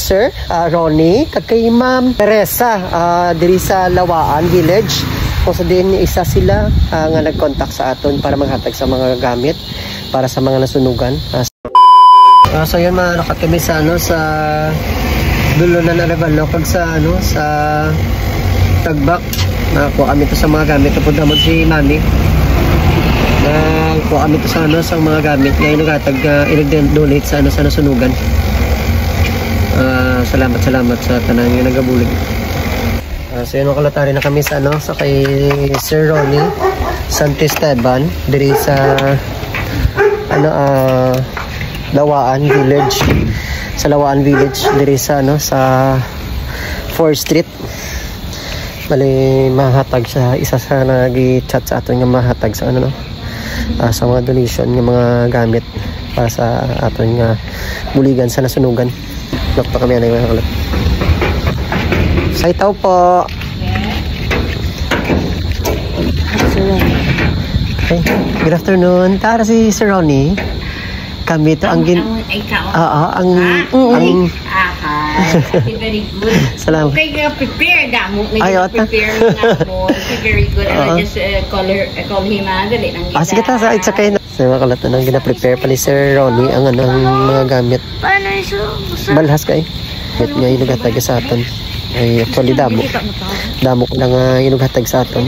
Sir Ronnie kay Ma'am Teresa diri sa Lawaan Village kung sa din isa sila nga nag-contact sa aton para maghatag sa mga gamit para sa mga nasunugan. So yun, nakat kami sa sa dulo na Arevalo kag sa sa Tagbak. Nakuha kami to sa mga gamit tapos damod si Mami. Nakuha kami to sa sa mga gamit ngayon naghatag i-donate sa sa nasunugan. Salamat sa tanan nga nagabulig. So yun, makalatari na kami sa sa kay Sir Ronnie Santisteban diri sa Lawaan Village. Sa Lawaan Village diri sa sa 4th Street. Bali mahatag sa isa sa nagi-chat sa aton nga mahatag sa sa mga donation ng mga gamit para sa aton nga buligan sa nasunugan. Doktor kami mga kalat. Sa itaw po. Okay. Good afternoon. Tara si Sir Ronnie. Kami to ang very good. Salamat. Okay, prepare damo. Prepare mo. Very good. I just call him dali nang gita. Sige ta, it's okay na. Sa mga kalatan ang gina-prepare pa ni Sir Ronnie ang mga gamit. Paano iso? Balhas kay. Wait nga inugatag sa aton. Ay actually damo ko lang inugatag sa aton.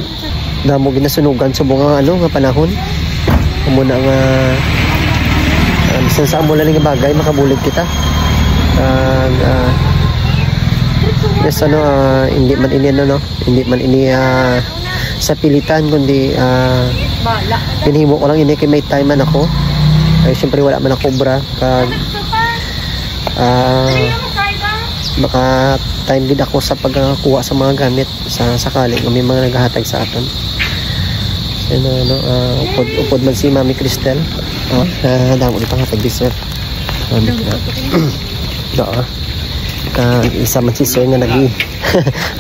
Damo ginasunugan subong nga nga panahon. Muna nga sa mo lang nga bagay makabulig kita. Yes, hindi man ini hindi man ini sa pilitan kundi pinihimo ko lang ini kay may time man ako. Ay syempre wala man ako obra kag baka time gid ako sa pagkuha sa mga gamit sa sakali nga may mga naghahatag sa aton. Upod man si Mami Cristel. Damo ni panghatag di sir. Isa man si sir nga nagi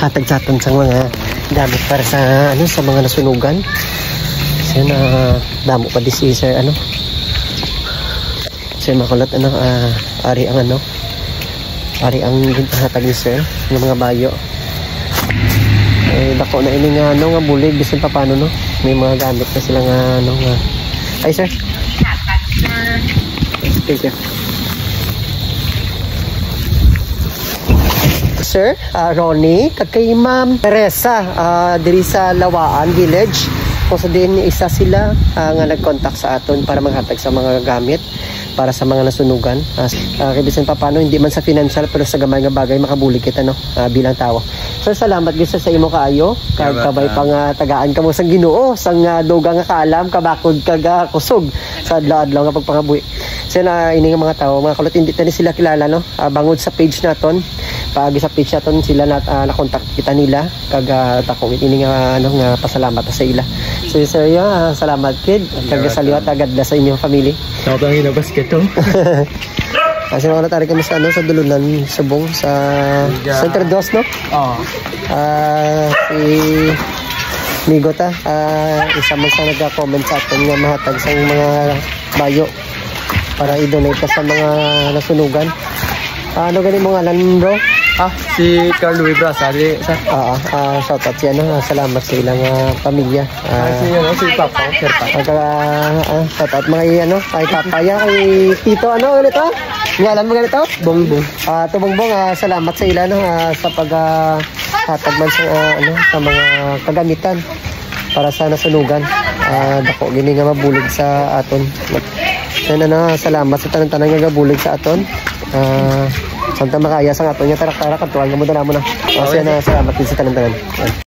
hatag sa aton sa mga gamit para sa sa mga nasunugan. So damo pa di si sir sir makulat ari ang ari ang ginhatag ni sir ng mga bayo. Dako na ini nga nga bulig bisan pa paano may mga gamit na sila nga nga ay sir. Thank you. Sir Ronnie kay Ma'am Teresa diri sa Lawaan Village kung sa din isa sila nga nag-contact sa aton para maghatag sa mga gamit para sa mga nasunugan. Kay bisan pa paano hindi man sa financial pero sa gamay nga bagay makabulig kita bilang tao. Sir, salamat gyud sa imo kaayo kag kabay pang tagaan kamo sang Ginoo sang duga nga kaalam kabakod kag kusog sa adlaw-adlaw nga pagpangabuhi. So ini nga mga tao mga kulot hindi tani sila kilala bangod sa page naton paagi sa page naton sila na-contact kita nila kag tako ini nga nga pasalamat sa ila. So sir salamat kid kag saliwat agad sa inyong family. Tawag ang basket to. Kasi mga natari kami sa sa Dulunan, Subong, sa Center Dos, no? Oo. Si Migo ta, isa man sa nagka-comment sa atin nga mahatag sa mga bayo para i-donate ka sa mga nasunugan. Ano ganin mo ngalan, bro? Si Carl Louis Brasari. Shout out siya, salamat sa ilang pamilya. Si Papa, Sir Papa. Shout out mga kay Papaya, kay Tito, ulit ngalan mo ganito? Bongbong. Bongbong, salamat sa ila sa paghatag man sa mga kagamitan para sa nasunugan. Dako gini nga mabulig sa aton. Salamat sa tanan-tanan nga gabulig sa aton. Santa makaya sa aton nga tarak-tarak at tuwan nga mo na. Salamat din sa tanan-tanan.